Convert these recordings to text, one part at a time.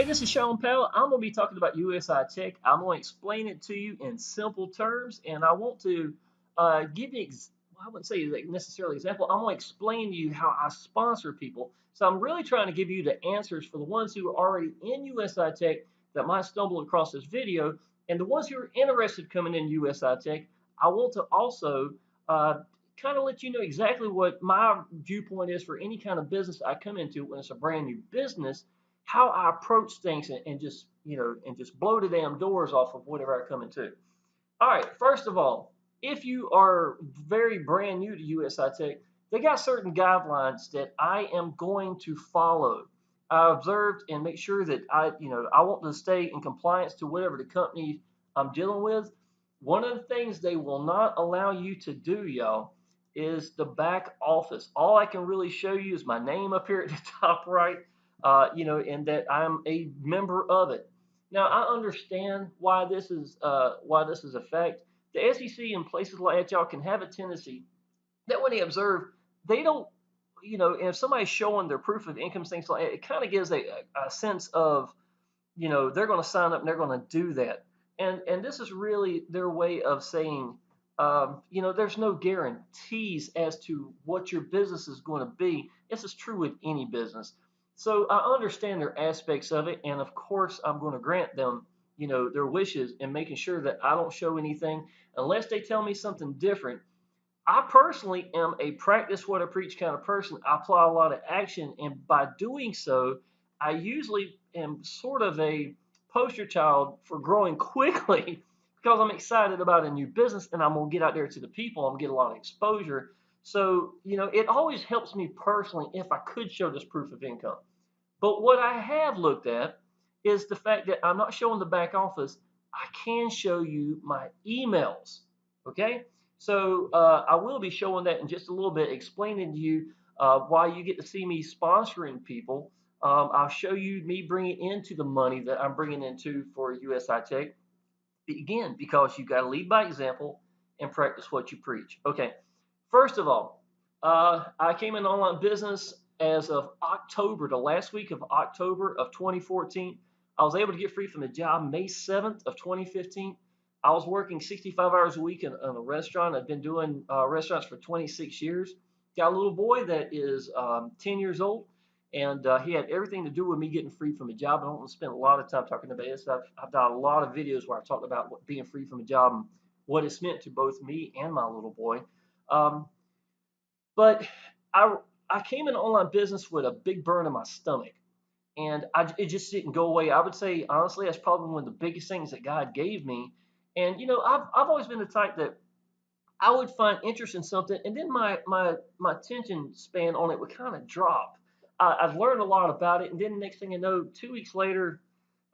Hey, this is Shawn Powell. I'm going to be talking about USI Tech. I'm going to explain it to you in simple terms, and I want to give you, I wouldn't say like necessarily example. I'm going to explain to you how I sponsor people. So I'm really trying to give you the answers for the ones who are already in USI Tech that might stumble across this video, and the ones who are interested coming in USI Tech. I want to also kind of let you know exactly what my viewpoint is for any kind of business I come into when it's a brand new business, how I approach things, and just just blow the damn doors off of whatever I come into. All right, first of all, if you are very brand new to USI Tech, they got certain guidelines that I am going to follow. I observed and make sure that I want to stay in compliance to whatever the company I'm dealing with. One of the things they will not allow you to do, y'all, is the back office. All I can really show you is my name up here at the top right, and that I'm a member of it. Now I understand why this is a fact. The SEC and places like that, y'all, can have a tendency that when they observe, they don't, and if somebody's showing their proof of income, things like that, it kind of gives a sense of, they're going to sign up and they're going to do that. And this is really their way of saying, there's no guarantees as to what your business is going to be. This is true with any business. So I understand their aspects of it, and of course I'm going to grant them, their wishes, and making sure that I don't show anything unless they tell me something different. I personally am a practice what I preach kind of person. I apply a lot of action, and by doing so, I usually am sort of a poster child for growing quickly because I'm excited about a new business and I'm gonna get out there to the people. I'm gonna get a lot of exposure. So, it always helps me personally if I could show this proof of income. But what I have looked at is the fact that I'm not showing the back office. I can show you my emails. Okay. So I will be showing that in just a little bit, explaining to you why you get to see me sponsoring people. I'll show you me bringing into the money that I'm bringing into for USI Tech. Again, because you got to lead by example and practice what you preach. Okay. First of all, I came in online business as of October, the last week of October of 2014. I was able to get free from the job May 7th of 2015. I was working 65 hours a week in a restaurant. I've been doing restaurants for 26 years. Got a little boy that is 10 years old, and he had everything to do with me getting free from a job. I don't want to spend a lot of time talking about this. I've done a lot of videos where I talked about being free from a job and what it's meant to both me and my little boy. Um, but I I came into online business with a big burn in my stomach, and it just didn't go away. I would say honestly, that's probably one of the biggest things that God gave me. And I've always been the type that I would find interest in something, and then my attention span on it would kind of drop. I've learned a lot about it, and then the next thing you know, 2 weeks later,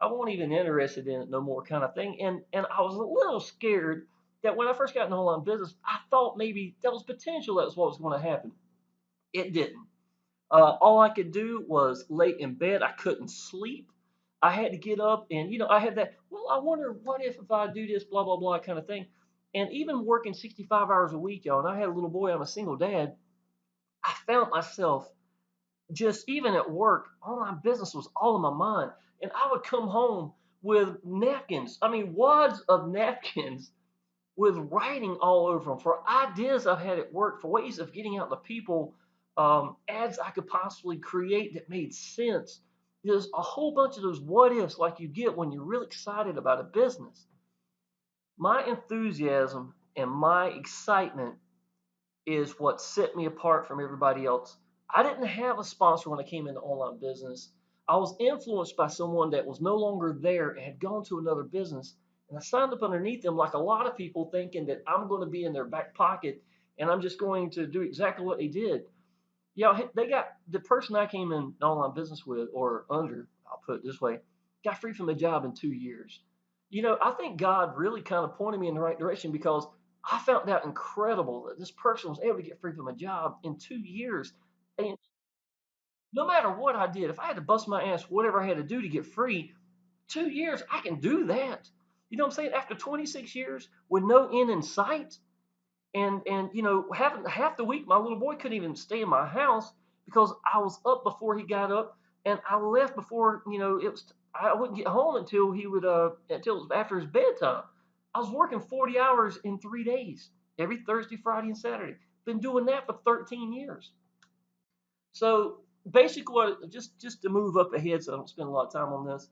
I wasn't even interested in it no more, kind of thing. And I was a little scared that when I first got into online business, I thought maybe that was potential. That was what was going to happen. It didn't. All I could do was lay in bed. I couldn't sleep. I had to get up, and I had that. Well, I wonder what if I do this, blah blah blah, kind of thing. And even working 65 hours a week, y'all, and I had a little boy. I'm a single dad. I found myself just even at work, online business was all in my mind, and I would come home with napkins. I mean, wads of napkins with writing all over them for ideas I've had at work, for ways of getting out to people, ads I could possibly create that made sense. There's a whole bunch of those what ifs like you get when you're really excited about a business. My enthusiasm and my excitement is what set me apart from everybody else. I didn't have a sponsor when I came into online business. I was influenced by someone that was no longer there and had gone to another business. And I signed up underneath them like a lot of people, thinking that I'm going to be in their back pocket and I'm just going to do exactly what they did. Yeah, they got the person I came in online business with, or under, I'll put it this way, got free from the job in 2 years. I think God really kind of pointed me in the right direction, because I found that incredible that this person was able to get free from a job in 2 years. And no matter what I did, if I had to bust my ass, whatever I had to do to get free, 2 years, I can do that. You know what I'm saying? After 26 years with no end in sight, and having half the week, my little boy couldn't even stay in my house because I was up before he got up, and I left before it was I wouldn't get home until he would until after his bedtime. I was working 40 hours in 3 days, every Thursday, Friday, and Saturday. Been doing that for 13 years. So basically, just to move up ahead, so I don't spend a lot of time on this,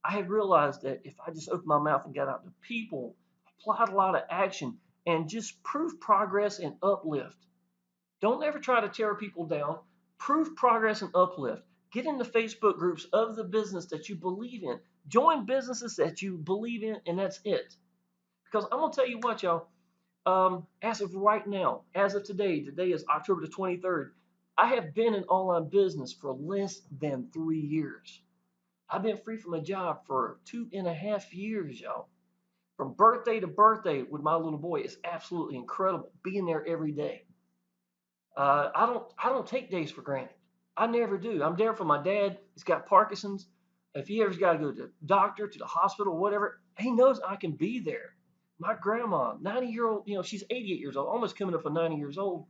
I had realized that if I just opened my mouth and got out to people, applied a lot of action, and just prove progress and uplift. Don't ever try to tear people down. Prove progress and uplift. Get in the Facebook groups of the business that you believe in. Join businesses that you believe in, and that's it. Because I'm gonna tell you what, y'all. As of right now, as of today is October the 23rd. I have been in online business for less than 3 years. I've been free from a job for 2.5 years, y'all. From birthday to birthday with my little boy, it's absolutely incredible being there every day. I don't take days for granted. I never do. I'm there for my dad. He's got Parkinson's. If he ever's got to go to the doctor, to the hospital, whatever, he knows I can be there. My grandma, 90-year-old, she's 88 years old, almost coming up for 90 years old.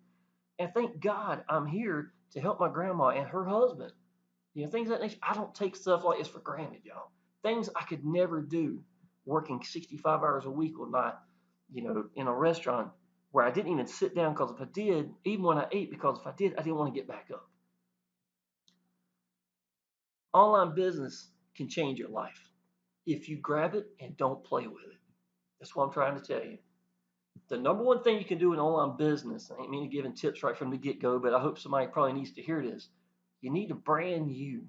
And thank God I'm here to help my grandma and her husband. Things of that nature. I don't take stuff like this for granted, y'all. Things I could never do working 65 hours a week with my, in a restaurant where I didn't even sit down because if I did, even when I ate, because if I did, I didn't want to get back up. Online business can change your life if you grab it and don't play with it. That's what I'm trying to tell you. The number one thing you can do in online business, I ain't mean to giving tips right from the get-go, but I hope somebody probably needs to hear this. You need to brand you.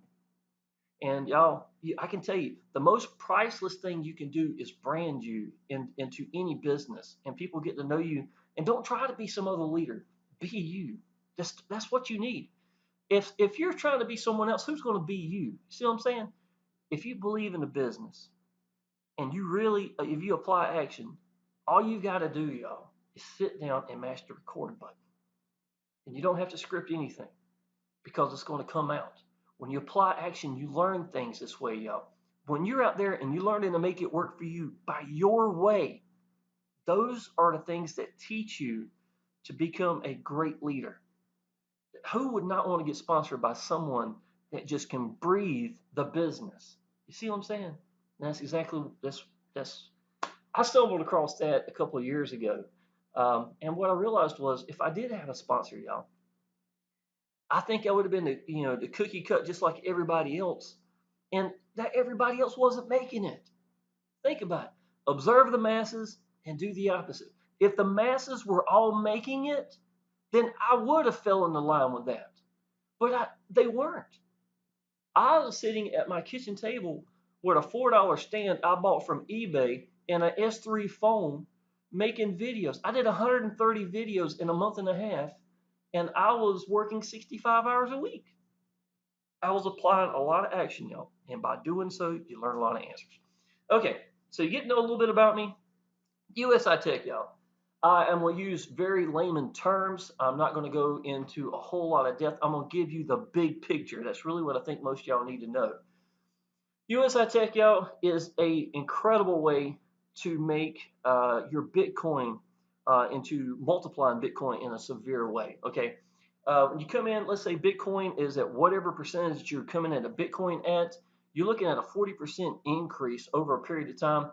And y'all, I can tell you, the most priceless thing you can do is brand you into any business, and people get to know you. And don't try to be some other leader. Be you. That's what you need. If you're trying to be someone else, who's going to be you? See what I'm saying? If you believe in the business and you really, if you apply action, all you got to do, y'all, is sit down and mash the record button, and you don't have to script anything because it's going to come out. When you apply action, you learn things this way, y'all. When you're out there and you're learning to make it work for you by your way, those are the things that teach you to become a great leader. Who would not want to get sponsored by someone that just can breathe the business? You see what I'm saying? And that's exactly that's. I stumbled across that a couple of years ago, and what I realized was if I did have a sponsor, y'all, I think I would have been the cookie cut just like everybody else, and that everybody else wasn't making it. Think about it. Observe the masses and do the opposite. If the masses were all making it, then I would have fell into line with that. But they weren't. I was sitting at my kitchen table with a $4 stand I bought from eBay and an S3 phone making videos. I did 130 videos in a month and a half, and I was working 65 hours a week. I was applying a lot of action, y'all. And by doing so, you learn a lot of answers. Okay, so you get to know a little bit about me. USI Tech, y'all. I am going to use very layman terms. I'm not going to go into a whole lot of depth. I'm going to give you the big picture. That's really what I think most of y'all need to know. USI Tech, y'all, is a incredible way to make your Bitcoin into multiplying Bitcoin in a severe way. Okay, when you come in, let's say Bitcoin is at whatever percentage you're coming into Bitcoin at, you're looking at a 40% increase over a period of time,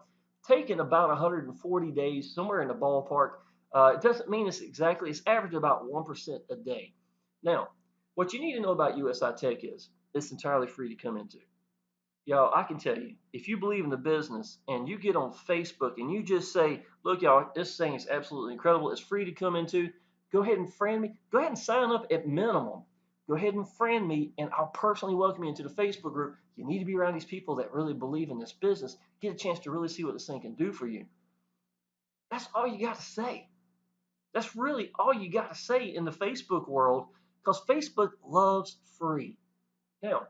taking about 140 days, somewhere in the ballpark. It doesn't mean it's average about 1% a day. Now, what you need to know about USI Tech is it's entirely free to come into. Y'all, I can tell you, if you believe in the business and you get on Facebook and you just say, look, y'all, this thing is absolutely incredible. It's free to come into. Go ahead and friend me. Go ahead and sign up at minimum. Go ahead and friend me, and I'll personally welcome you into the Facebook group. You need to be around these people that really believe in this business. Get a chance to really see what this thing can do for you. That's all you got to say. That's really all you got to say in the Facebook world because Facebook loves free. Now,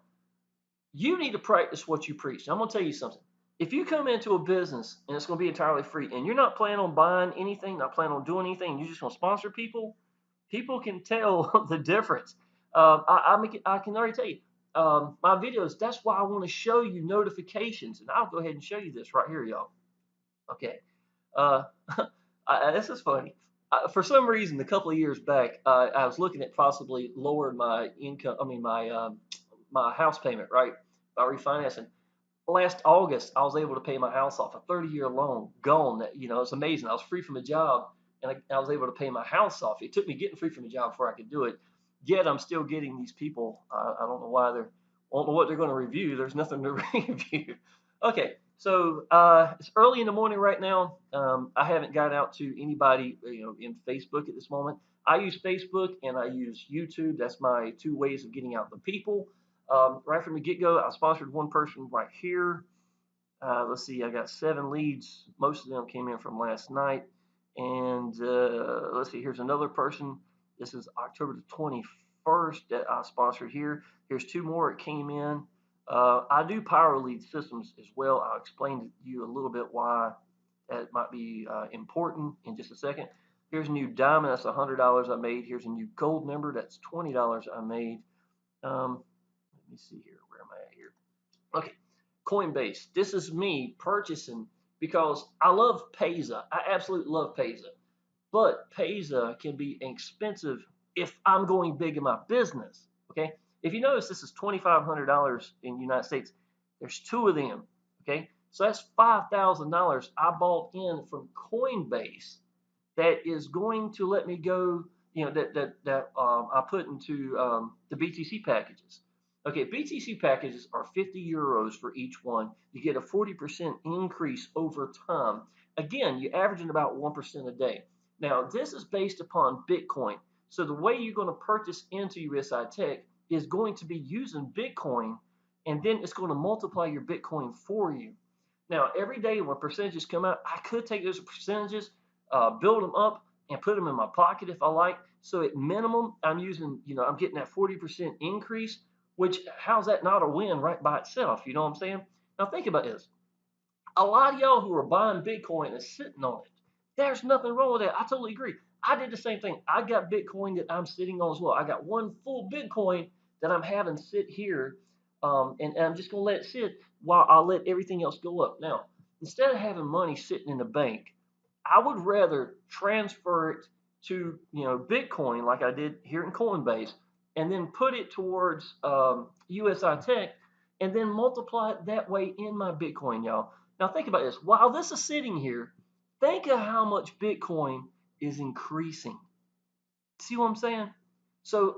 you need to practice what you preach. Now, I'm going to tell you something. If you come into a business and it's going to be entirely free and you're not planning on buying anything, not planning on doing anything, and you're just going to sponsor people, people can tell the difference. I can already tell you, my videos, that's why I want to show you notifications. And I'll go ahead and show you this right here, y'all. Okay. Uh, this is funny. For some reason, a couple of years back, I was looking at possibly lowering my income. I mean, my house payment, right, by refinancing. last August, I was able to pay my house off, a 30-year loan gone. It's amazing. I was free from a job, and I was able to pay my house off. It took me getting free from a job before I could do it. Yet I'm still getting these people. I don't know why I don't know what they're going to review. There's nothing to review. Okay, so it's early in the morning right now. I haven't got out to anybody, in Facebook at this moment. I use Facebook and I use YouTube. That's my two ways of getting out to people. Right from the get-go, I sponsored one person right here. Let's see, I got 7 leads. Most of them came in from last night. And let's see, here's another person. This is October the 21st that I sponsored here. Here's 2 more that came in. I do power lead systems as well. I'll explain to you a little bit why that might be important in just a second. Here's a new diamond. That's $100 I made. Here's a new gold member. That's $20 I made. Let me see here. Where am I at here? Okay, Coinbase. This is me purchasing because I love Payza. I absolutely love Payza. But Payza can be expensive if I'm going big in my business. Okay, if you notice, this is $2,500 in the United States. There's 2 of them. Okay, so that's $5,000 I bought in from Coinbase that is going to let me go. That I put into the BTC packages. Okay, BTC packages are 50 euros for each one. You get a 40% increase over time. Again, you're averaging about 1% a day. Now, this is based upon Bitcoin. So the way you're going to purchase into USI Tech is going to be using Bitcoin, and then it's going to multiply your Bitcoin for you. Now, every day when percentages come out, I could take those percentages, build them up, and put them in my pocket if I like. So at minimum, I'm using, I'm getting that 40% increase, which how's that not a win right by itself? You know what I'm saying? Now think about this. A lot of y'all who are buying Bitcoin and sitting on it, there's nothing wrong with that. I totally agree. I did the same thing. I got Bitcoin that I'm sitting on as well. I got one full Bitcoin that I'm having sit here, and I'm just gonna let it sit while I let everything else go up. Now, instead of having money sitting in the bank, I would rather transfer it to Bitcoin like I did here in Coinbase, and then put it towards USI Tech, and then multiply it that way in my Bitcoin, y'all. Now think about this. While this is sitting here, think of how much Bitcoin is increasing. See what I'm saying? So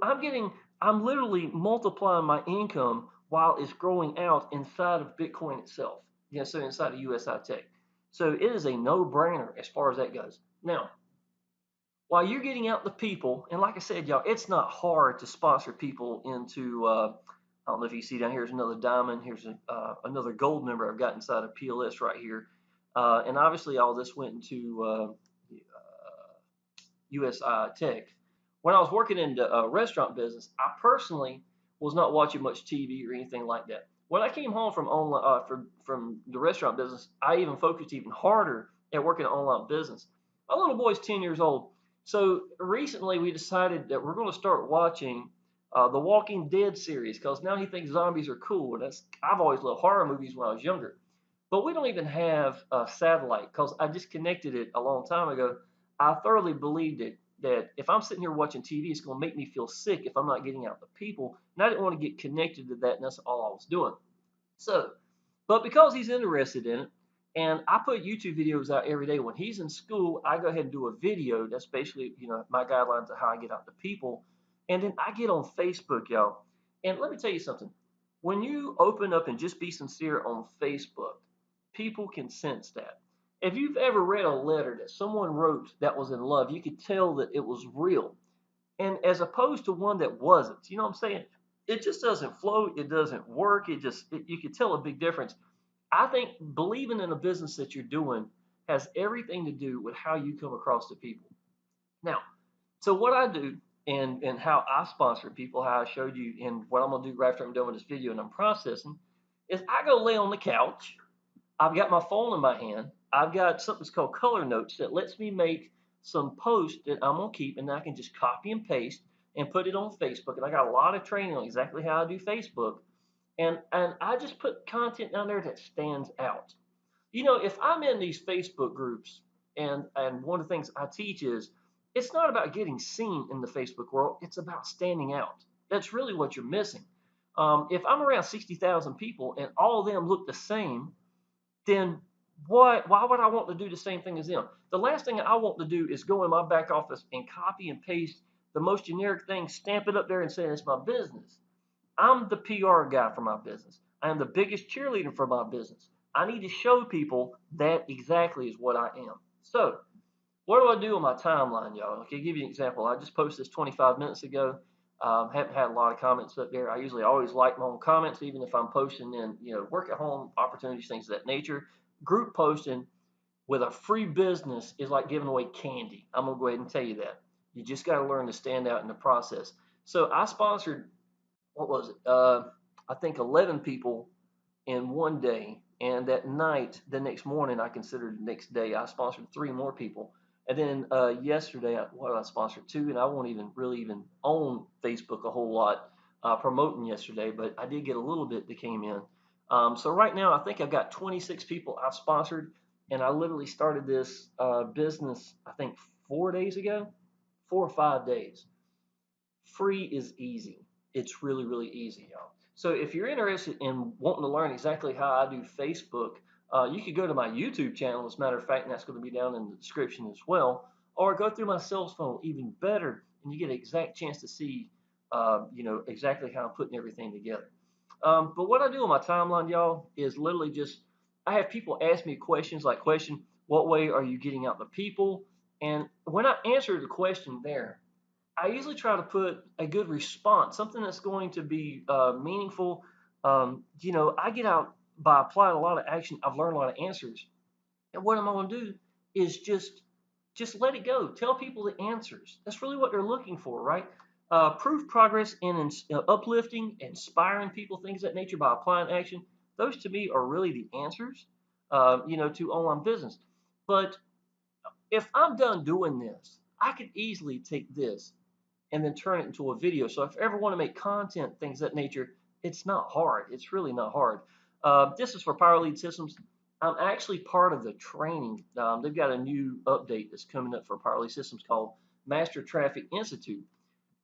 I'm literally multiplying my income while it's growing out inside of Bitcoin itself. Yeah, so inside of USI Tech. So it is a no-brainer as far as that goes. Now, while you're getting out the people, and like I said, y'all, it's not hard to sponsor people into. I don't know if you see down here's another diamond. Here's another gold member I've got inside of PLS right here, and obviously all this went into USI Tech. When I was working in the restaurant business, I personally was not watching much TV or anything like that. When I came home from online from the restaurant business, I even focused even harder at working an online business. My little boy's 10 years old, so recently we decided that we're going to start watching the Walking Dead series because now he thinks zombies are cool. And I've always loved horror movies when I was younger, but we don't even have a satellite because I disconnected it a long time ago. I thoroughly believed it that if I'm sitting here watching TV, it's going to make me feel sick if I'm not getting out the people. And I didn't want to get connected to that, and that's all I was doing. So, but because he's interested in it, and I put YouTube videos out every day. When he's in school, I go ahead and do a video. That's basically, my guidelines of how I get out to people. And then I get on Facebook, y'all. And let me tell you something. When you open up and just be sincere on Facebook, people can sense that. If you've ever read a letter that someone wrote that was in love, you could tell that it was real. And as opposed to one that wasn't, you know what I'm saying? It just doesn't flow. It doesn't work. You could tell a big difference. I think believing in a business that you're doing has everything to do with how you come across to people. Now, so what I do and how I sponsor people, how I showed you, and what I'm gonna do right after I'm done with this video and I'm processing, is I go lay on the couch. I've got my phone in my hand. I've got something that's called color notes that lets me make some posts that I'm gonna keep, and I can just copy and paste and put it on Facebook. And I got a lot of training on exactly how I do Facebook, and I just put content down there that stands out. If I'm in these Facebook groups, and one of the things I teach is it's not about getting seen in the Facebook world, it's about standing out. That's really what you're missing. If I'm around 60,000 people and all of them look the same, then why would I want to do the same thing as them? The last thing I want to do is go in my back office and copy and paste the most generic thing, stamp it up there and say it's my business. I'm the PR guy for my business. I am the biggest cheerleader for my business. I need to show people that exactly is what I am. So, what do I do on my timeline, y'all? Okay, give you an example. I just posted this 25 minutes ago. Haven't had a lot of comments up there. I usually always like my own comments, even if I'm posting in, work at home opportunities, things of that nature. Group posting with a free business is like giving away candy. I'm gonna go ahead and tell you that. You just got to learn to stand out in the process. So I sponsored, what was it? I think 11 people in one day. And that night, the next morning, I considered the next day, I sponsored three more people. And then yesterday, what did I sponsor? Two, and I won't even really even own Facebook a whole lot promoting yesterday, but I did get a little bit that came in. So right now, I think I've got 26 people I've sponsored, and I literally started this business, I think 4 days ago, 4 or 5 days. Free is easy. It's really, really easy, y'all. So if you're interested in wanting to learn exactly how I do Facebook, you could go to my YouTube channel. As a matter of fact, and that's going to be down in the description as well. Or go through my sales funnel, even better, and you get an exact chance to see, exactly how I'm putting everything together. But what I do on my timeline, y'all, is literally just I have people ask me questions like, what way are you getting out the people? And when I answer the question there, I usually try to put a good response, something that's going to be meaningful. I get out by applying a lot of action. I've learned a lot of answers, and what I'm going to do is just let it go. Tell people the answers. That's really what they're looking for, right? Proof progress in uplifting, inspiring people, things of that nature by applying action. Those to me are really the answers, to online business. But if I'm done doing this, I could easily take this and then turn it into a video. So if you ever want to make content, things of that nature, it's not hard. It's really not hard. This is for Power Lead Systems. I'm actually part of the training. They've got a new update that's coming up for Power Lead Systems called Master Traffic Institute.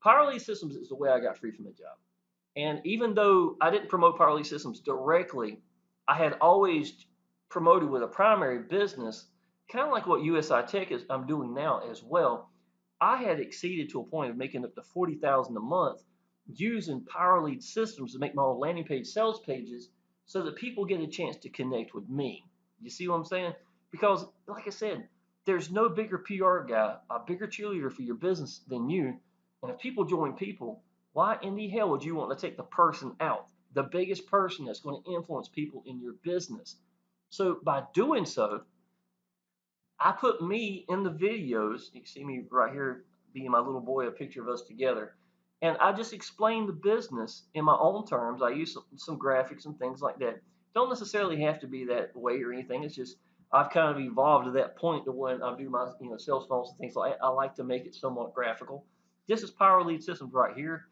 Power Lead Systems is the way I got free from the job. And even though I didn't promote Power Lead Systems directly, I had always promoted with a primary business, kind of like what USI Tech is I'm doing now as well. I had exceeded to a point of making up to 40,000 a month using Power Lead Systems to make my own landing page sales pages so that people get a chance to connect with me. You see what I'm saying? Because, like I said, there's no bigger PR guy, a bigger cheerleader for your business than you. And if people join people, why in the hell would you want to take the person out? The biggest person that's going to influence people in your business. So by doing so, I put me in the videos. You can see me right here being my little boy, a picture of us together. And I just explain the business in my own terms. I use some graphics and things like that. Don't necessarily have to be that way or anything. It's just I've kind of evolved to that point to when I do my sales funnels and things like that. I like to make it somewhat graphical. This is Power Lead Systems right here.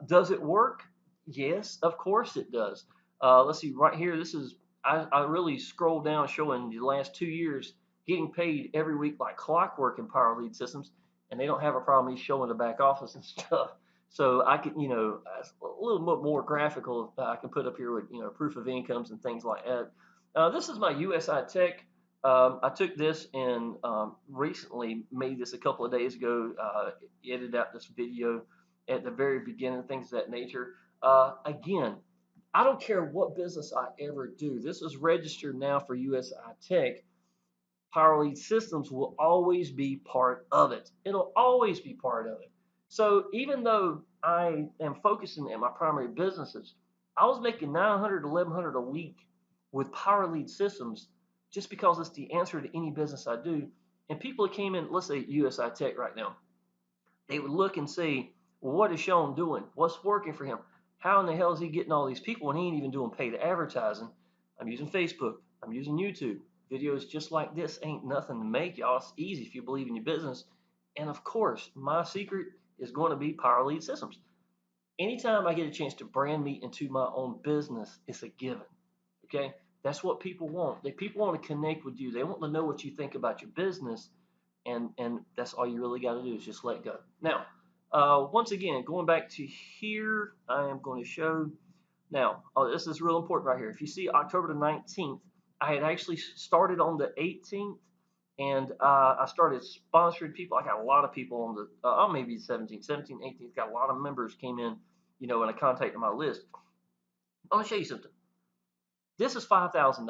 Does it work? Yes, of course it does. Let's see right here. This is I really scrolled down showing the last 2 years getting paid every week like clockwork in Power Lead Systems, and they don't have a problem me showing the back office and stuff. So I can, a little bit more graphical. I can put up here with, proof of incomes and things like that. This is my USI Tech. I took this and recently made this a couple of days ago. Edited out this video at the very beginning, things of that nature. Again, I don't care what business I ever do. This is registered now for USI Tech. Power Lead Systems will always be part of it. It'll always be part of it. So even though I am focusing at my primary businesses, I was making 900, 1100 a week with Power Lead Systems just because it's the answer to any business I do. And people that came in, let's say USI Tech right now, they would look and say, well, what is Shawn doing? What's working for him? How in the hell is he getting all these people and he ain't even doing paid advertising? I'm using Facebook. I'm using YouTube. Videos just like this ain't nothing to make, y'all. It's easy if you believe in your business. And of course, my secret is going to be Power Lead Systems. Anytime I get a chance to brand me into my own business, it's a given. Okay? That's what people want. People want to connect with you. They want to know what you think about your business, and that's all you really got to do is just let go. Now, once again, going back to here, I am going to show Now, oh, this is real important right here. If you see October the 19th, I had actually started on the 18th, and I started sponsoring people. I got a lot of people on the, maybe 17th, 17th, 18th, got a lot of members came in, and I contacted my list. I want to show you something. This is $5,000.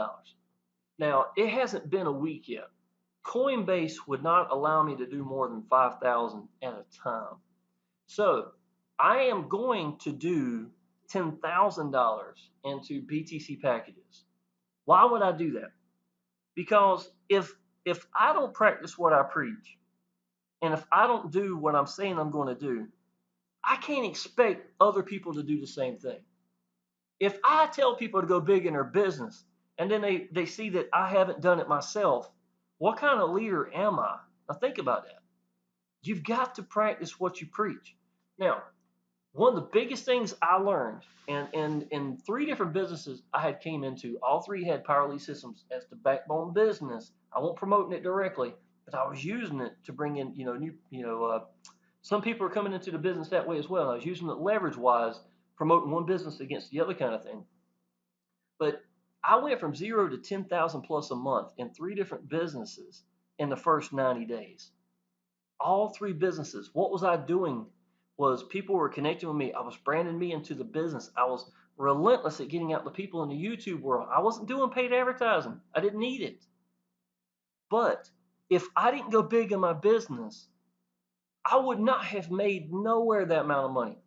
Now, it hasn't been a week yet. Coinbase would not allow me to do more than 5,000 at a time. So I am going to do $10,000 into BTC packages. Why would I do that? Because if I don't practice what I preach, and if I don't do what I'm saying I'm going to do, I can't expect other people to do the same thing. If I tell people to go big in their business and then they see that I haven't done it myself, what kind of leader am I? Now think about that. You've got to practice what you preach. Now, one of the biggest things I learned, and in three different businesses I had came into, all three had Power Lead Systems as the backbone business. I won't promoting it directly, but I was using it to bring in, some people are coming into the business that way as well. I was using it leverage wise, promoting one business against the other kind of thing. But I went from 0 to 10,000 plus a month in three different businesses in the first 90 days. All three businesses. What was I doing? Was people were connecting with me. I was branding me into the business. I was relentless at getting out the people in the YouTube world. I wasn't doing paid advertising. I didn't need it. But if I didn't go big in my business, I would not have made nowhere that amount of money.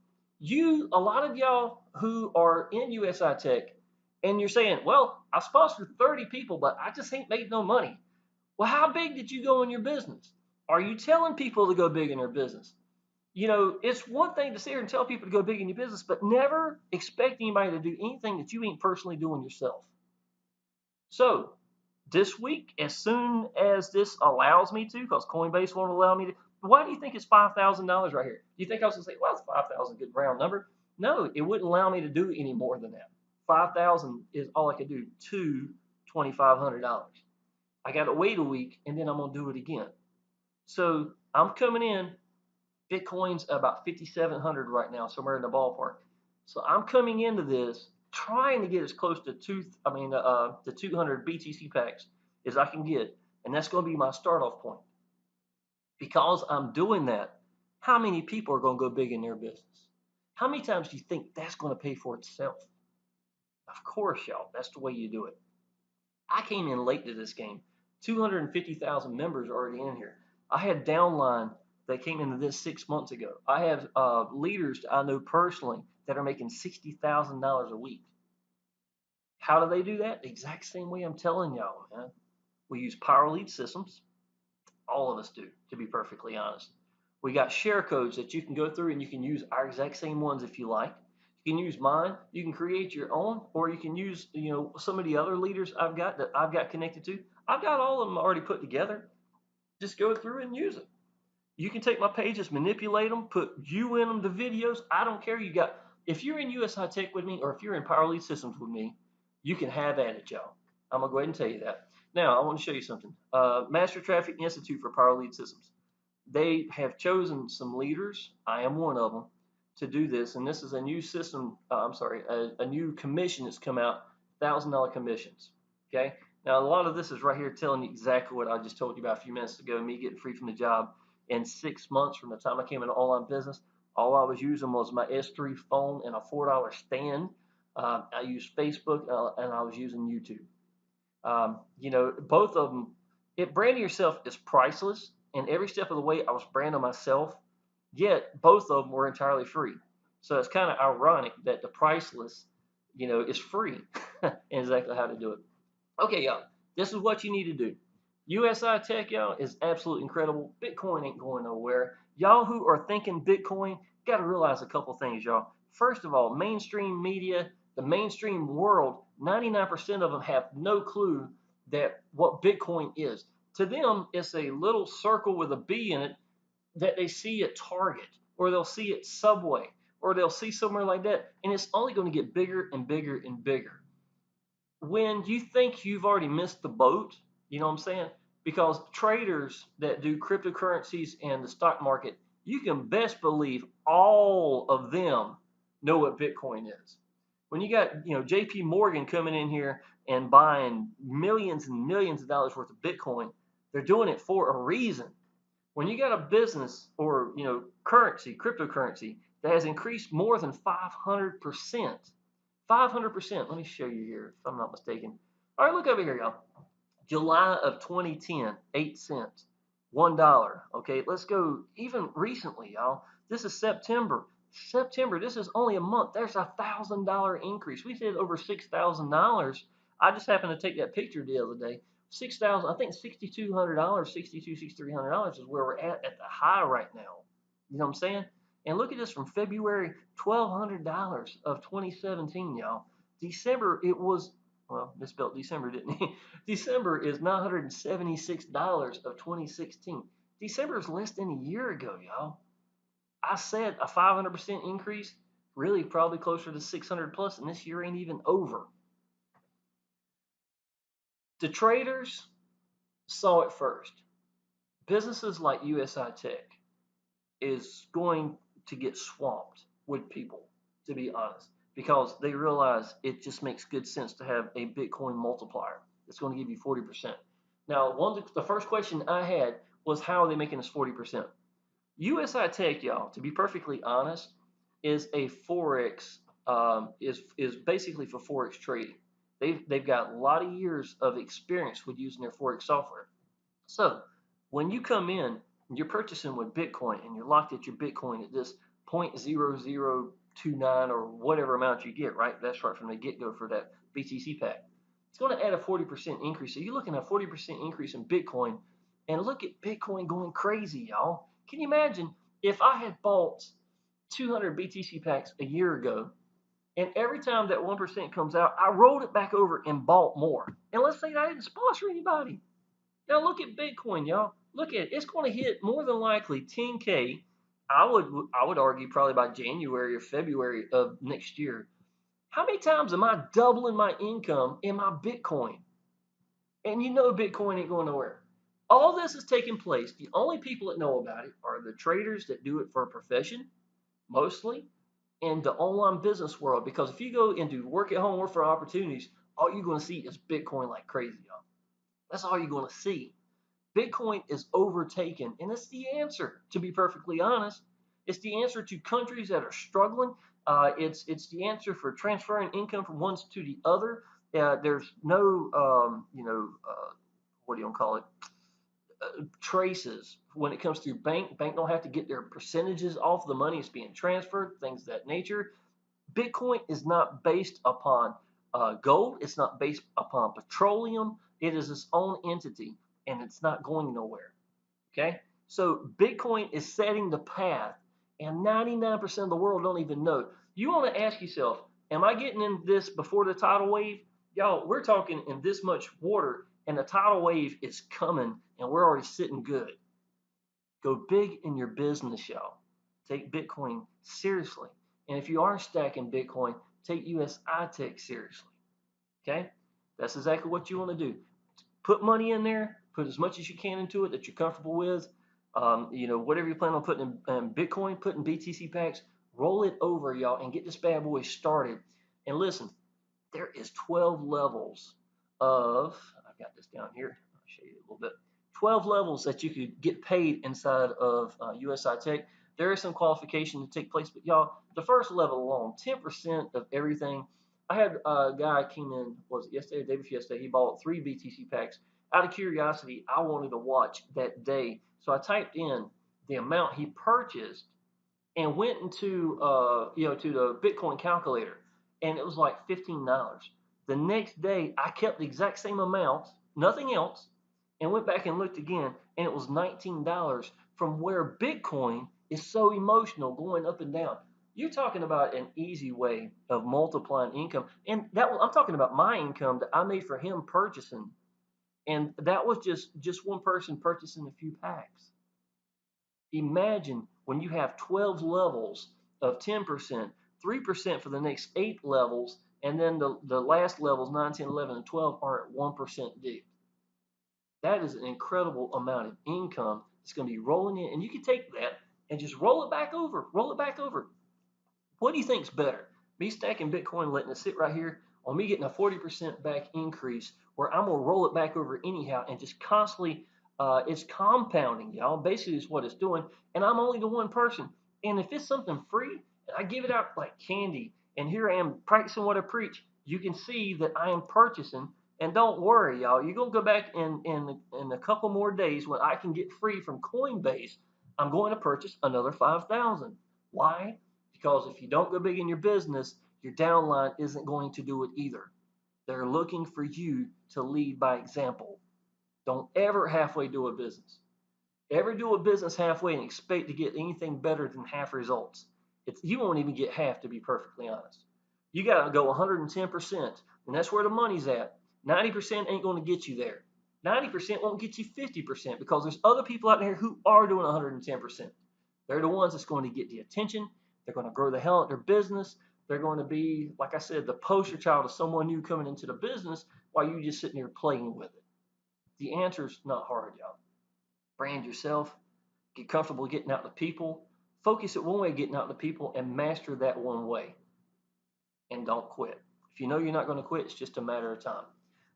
A lot of y'all who are in USI Tech, and you're saying, well, I sponsored 30 people, but I just ain't made no money. Well, how big did you go in your business? Are you telling people to go big in their business? It's one thing to sit here and tell people to go big in your business, but never expect anybody to do anything that you ain't personally doing yourself. So this week, as soon as this allows me to, because Coinbase won't allow me to, why do you think it's $5,000 right here? Do you think I was going to say, well, it's 5,000, good round number? No, it wouldn't allow me to do any more than that. 5,000 is all I could do to $2,500. I got to wait a week, and then I'm going to do it again. So I'm coming in. Bitcoin's about 5,700 right now, somewhere in the ballpark. So I'm coming into this trying to get as close to the 200 BTC packs as I can get, and that's going to be my start off point. Because I'm doing that, how many people are going to go big in their business? How many times do you think that's going to pay for itself? Of course, y'all. That's the way you do it. I came in late to this game. 250,000 members already in here. I had downline that came into this 6 months ago. I have leaders I know personally that are making $60,000 a week. How do they do that? The exact same way I'm telling y'all, man. We use Power Lead Systems. All of us do, to be perfectly honest. We got share codes that you can go through and you can use our exact same ones if you like. You can use mine. You can create your own, or you can use, some of the other leaders I've got connected to. I've got all of them already put together. Just go through and use it. You can take my pages, manipulate them, put you in them, the videos. I don't care. If you're in USI Tech with me, or if you're in Power Lead Systems with me, you can have at it, y'all. I'm gonna go ahead and tell you that. Now, I want to show you something. Master Traffic Institute for Power Lead Systems. They have chosen some leaders. I am one of them to do this, and this is a new system. A new commission that's come out, $1,000 commissions. Okay. Now, a lot of this is right here telling you exactly what I just told you about a few minutes ago. Me getting free from the job in 6 months from the time I came into online business. All I was using was my S3 phone and a $4 stand. I used Facebook and I was using YouTube. Both of them. Branding yourself is priceless, and every step of the way I was branding myself. Yet both of them were entirely free. So it's kind of ironic that the priceless, is free. And exactly how to do it. Okay, y'all, this is what you need to do. USI Tech, y'all, is absolutely incredible. Bitcoin ain't going nowhere. Y'all who are thinking Bitcoin, got to realize a couple things, y'all. First of all, mainstream media, the mainstream world, 99% of them have no clue that what Bitcoin is. To them, it's a little circle with a B in it that they see at Target, or they'll see at Subway, or they'll see somewhere like that, and it's only going to get bigger and bigger and bigger. When you think you've already missed the boat, you know what I'm saying? Because traders that do cryptocurrencies and the stock market, you can best believe all of them know what Bitcoin is. When you got, JP Morgan coming in here and buying millions and millions of dollars worth of Bitcoin, they're doing it for a reason. When you got a business or, currency, cryptocurrency that has increased more than 500%, 500%. Let me show you here if I'm not mistaken. All right, look over here, y'all. July of 2010, 8 cents, $1. Okay, let's go even recently, y'all. This is September. September, this is only a month. There's $1,000 increase. We said over $6,000. I just happened to take that picture the other day. 6,000, I think $6,200, $6,300 is where we're at the high right now. You know what I'm saying? And look at this from February, $1,200 of 2017, y'all. December, it was, well, misspelled December, didn't he? December is $976 of 2016. December is less than a year ago, y'all. I said a 500% increase, really probably closer to 600 plus, and this year ain't even over. The traders saw it first. Businesses like USI Tech is going to get swamped with people, to be honest, because they realize it just makes good sense to have a Bitcoin multiplier. It's going to give you 40%. Now, the first question I had was, how are they making this 40%? USI Tech, y'all, to be perfectly honest, is a forex is basically for forex trading. They've got a lot of years of experience with using their forex software. So when you come in, you're purchasing with Bitcoin, and you're locked at your Bitcoin at this 0.0029 or whatever amount you get, right? That's right from the get-go for that BTC pack. It's going to add a 40% increase. So you're looking at a 40% increase in Bitcoin, and look at Bitcoin going crazy, y'all. Can you imagine if I had bought 200 BTC packs a year ago, and every time that 1% comes out, I rolled it back over and bought more? And let's say I didn't sponsor anybody. Now look at Bitcoin, y'all. Look at it. It's going to hit more than likely 10K. I would argue probably by January or February of next year. How many times am I doubling my income in my Bitcoin? And Bitcoin ain't going nowhere. All this is taking place. The only people that know about it are the traders that do it for a profession, mostly, and the online business world. Because if you go into work at home, work for opportunities, all you're going to see is Bitcoin like crazy, y'all. That's all you're going to see. Bitcoin is overtaken, and it's the answer, to be perfectly honest. It's the answer to countries that are struggling. It's the answer for transferring income from one to the other. There's no, what do you call it? Traces when it comes through bank. Bank don't have to get their percentages off the money it's being transferred, things of that nature. Bitcoin is not based upon gold. It's not based upon petroleum. It is its own entity, and it's not going nowhere. Okay? So Bitcoin is setting the path, and 99% of the world don't even know. You want to ask yourself, am I getting in this before the tidal wave? Y'all, we're talking in this much water, and the tidal wave is coming, and we're already sitting good. Go big in your business, y'all. Take Bitcoin seriously. And if you are stacking Bitcoin, take USI Tech seriously. Okay? That's exactly what you want to do. Put money in there, put as much as you can into it that you're comfortable with. Whatever you plan on putting in Bitcoin, put in BTC packs, roll it over, y'all, and get this bad boy started. And listen, there is 12 levels of, I've got this down here, I'll show you a little bit. 12 levels that you could get paid inside of USI Tech. There is some qualification to take place, but y'all, the first level alone, 10% of everything. I had a guy came in, was it yesterday or the day before yesterday? He bought 3 BTC packs. Out of curiosity, I wanted to watch that day, so I typed in the amount he purchased and went into to the Bitcoin calculator, and it was like $15. The next day, I kept the exact same amount, nothing else, and went back and looked again, and it was $19 from where Bitcoin is so emotional going up and down. You're talking about an easy way of multiplying income, and I'm talking about my income that I made for him purchasing, and that was just one person purchasing a few packs. Imagine when you have 12 levels of 10%, 3% for the next 8 levels, and then the last levels, 9, 10, 11, and 12 are at 1% deep. That is an incredible amount of income that's going to be rolling in, and you can take that and just roll it back over, roll it back over. What do you think's better? Me stacking Bitcoin, letting it sit right here, on me getting a 40% back increase, where I'm gonna roll it back over anyhow and just constantly, it's compounding, y'all. Basically, is what it's doing. And I'm only the one person. And if it's something free, I give it out like candy. And here I am practicing what I preach. You can see that I am purchasing. And don't worry, y'all. You're gonna go back in a couple more days when I can get free from Coinbase. I'm going to purchase another 5,000. Why? Because if you don't go big in your business, your downline isn't going to do it either. They're looking for you to lead by example. Don't ever halfway do a business. Ever do a business halfway and expect to get anything better than half results. You won't even get half, to be perfectly honest. You got to go 110%, and that's where the money's at. 90% ain't going to get you there. 90% won't get you 50% because there's other people out there who are doing 110%. They're the ones that's going to get the attention. They're going to grow the hell out of their business. They're going to be, like I said, the poster child of someone new coming into the business while you just sitting there playing with it. The answer's not hard, y'all. Brand yourself, get comfortable getting out to people, focus at one way getting out to people, and master that one way. And don't quit. If you know you're not going to quit, it's just a matter of time.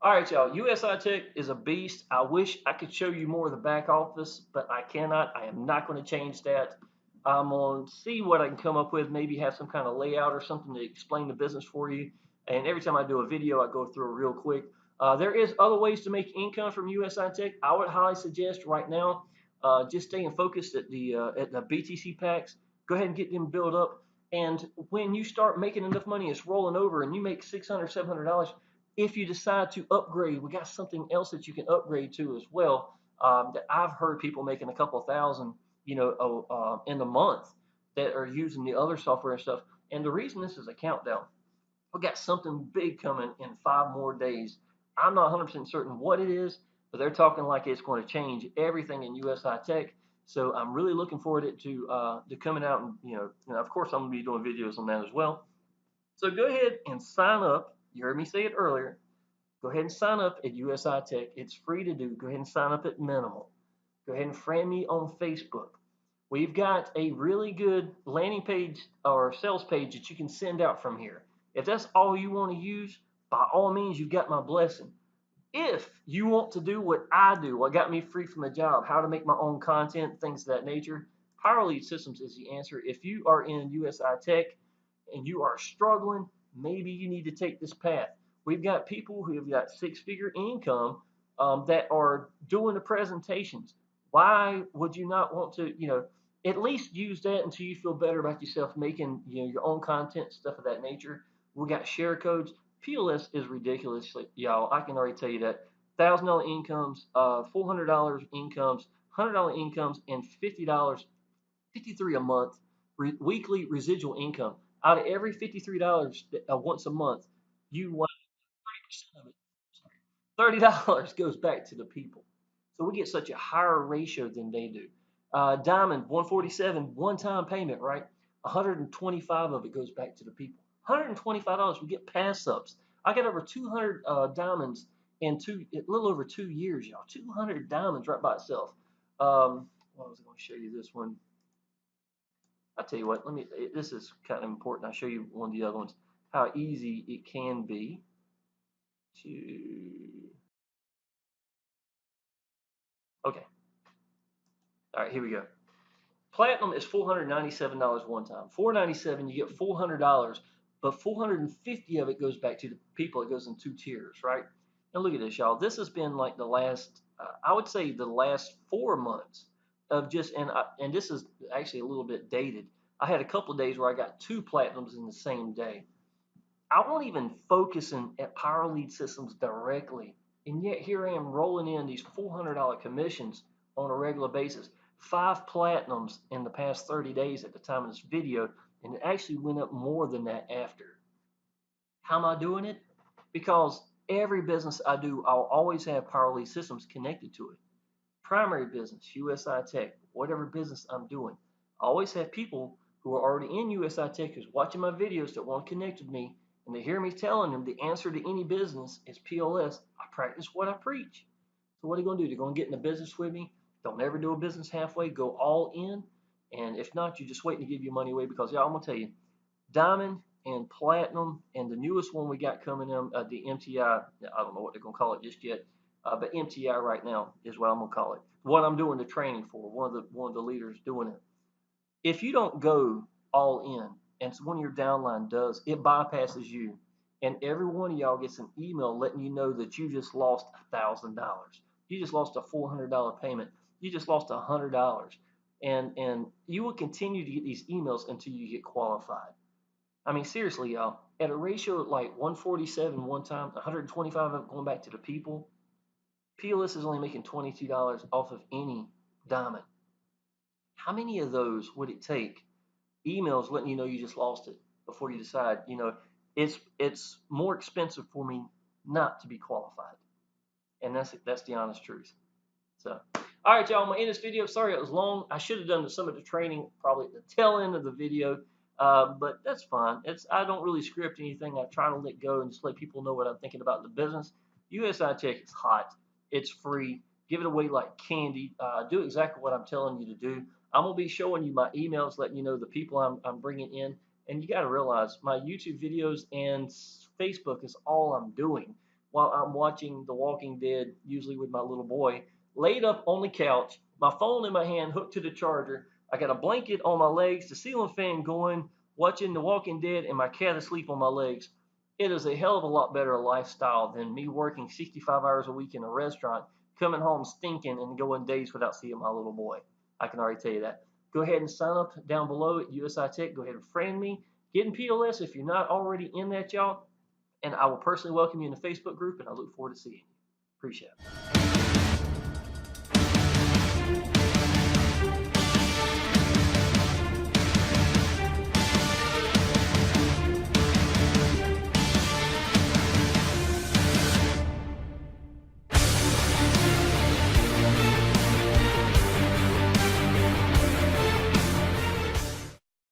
All right, y'all. USI Tech is a beast. I wish I could show you more of the back office, but I cannot. I am not going to change that. I'm going to see what I can come up with, maybe have some kind of layout or something to explain the business for you. And every time I do a video, I go through it real quick. There is other ways to make income from USI Tech. I would highly suggest right now, just staying focused at the BTC packs. Go ahead and get them built up. And when you start making enough money, it's rolling over, and you make $600, $700. If you decide to upgrade, we got something else that you can upgrade to as well. That I've heard people making a couple thousand, in a month that are using the other software and stuff. And the reason this is a countdown, we got something big coming in 5 more days. I'm not 100% certain what it is, but they're talking like it's going to change everything in USI Tech. So I'm really looking forward to coming out, and of course I'm going to be doing videos on that as well. So go ahead and sign up. You heard me say it earlier. Go ahead and sign up at USI Tech. It's free to do. Go ahead and sign up at minimal. Go ahead and friend me on Facebook. We've got a really good landing page or sales page that you can send out from here. If that's all you want to use, by all means, you've got my blessing. If you want to do what I do, what got me free from a job, how to make my own content, things of that nature, Power Lead Systems is the answer. If you are in USI Tech and you are struggling, maybe you need to take this path. We've got people who have got six-figure income that are doing the presentations. Why would you not want to, at least use that until you feel better about yourself, making your own content, stuff of that nature. We got share codes. PLS is ridiculous, y'all. I can already tell you that. $1,000 incomes, $400 incomes, $100 incomes, and $50, 53 a month weekly residual income. Out of every $53 once a month, you want 30% of it. $30 goes back to the people. So we get such a higher ratio than they do. Diamond 147 one-time payment, right? 125 of it goes back to the people. $125 we get pass ups. I got over 200 diamonds in a little over 2 years, y'all. 200 diamonds right by itself. What was I going to show you this one? I'll tell you what. This is kind of important. I'll show you one of the other ones. How easy it can be to. Okay. All right, here we go. Platinum is $497 one time. $497, you get $400, but 450 of it goes back to the people. It goes in two tiers, right? Now look at this, y'all. This has been like the last, I would say, the last 4 months of just, and this is actually a little bit dated. I had a couple of days where I got 2 platinums in the same day. I won't even focusing at Power Lead Systems directly, and yet here I am rolling in these $400 commissions on a regular basis. 5 platinums in the past 30 days at the time of this video, and it actually went up more than that after. How am I doing it? Because every business I do, I'll always have Power Lead Systems connected to it. Primary business, USI Tech, whatever business I'm doing. I always have people who are already in USI Tech who's watching my videos that want to connect with me, and they hear me telling them the answer to any business is PLS. I practice what I preach. So what are you going to do? They're going to get in the business with me. Don't ever do a business halfway. Go all in. And if not, you're just waiting to give your money away because, y'all, I'm going to tell you, Diamond, and platinum, and the newest one we got coming in, the MTI. I don't know what they're gonna call it just yet, but MTI right now is what I'm gonna call it. What I'm doing the training for. One of the leaders doing it. If you don't go all in, and one of your downline does, it bypasses you, and every one of y'all gets an email letting you know that you just lost $1,000. You just lost a $400 payment. You just lost $100, and you will continue to get these emails until you get qualified. I mean, seriously, y'all, at a ratio of like 147 one time, 125 of it going back to the people, PLS is only making $22 off of any diamond. How many of those would it take emails letting you know you just lost it before you decide, it's more expensive for me not to be qualified. And that's the honest truth. So, all right, y'all, I'm gonna end this video. Sorry it was long. I should have done some of the training probably at the tail end of the video, but that's fine. I don't really script anything. I try to let go and just let people know what I'm thinking about in the business. USI Tech is hot. It's free. Give it away like candy. Do exactly what I'm telling you to do. I'm gonna be showing you my emails, letting you know the people I'm bringing in. And you got to realize my YouTube videos and Facebook is all I'm doing while I'm watching The Walking Dead, usually with my little boy laid up on the couch, my phone in my hand hooked to the charger. I got a blanket on my legs, the ceiling fan going, watching The Walking Dead, and my cat asleep on my legs. It is a hell of a lot better lifestyle than me working 65 hours a week in a restaurant, coming home stinking, and going days without seeing my little boy. I can already tell you that. Go ahead and sign up down below at USI Tech. Go ahead and friend me. Get in PLS if you're not already in that, y'all. And I will personally welcome you in the Facebook group, and I look forward to seeing you. Appreciate it.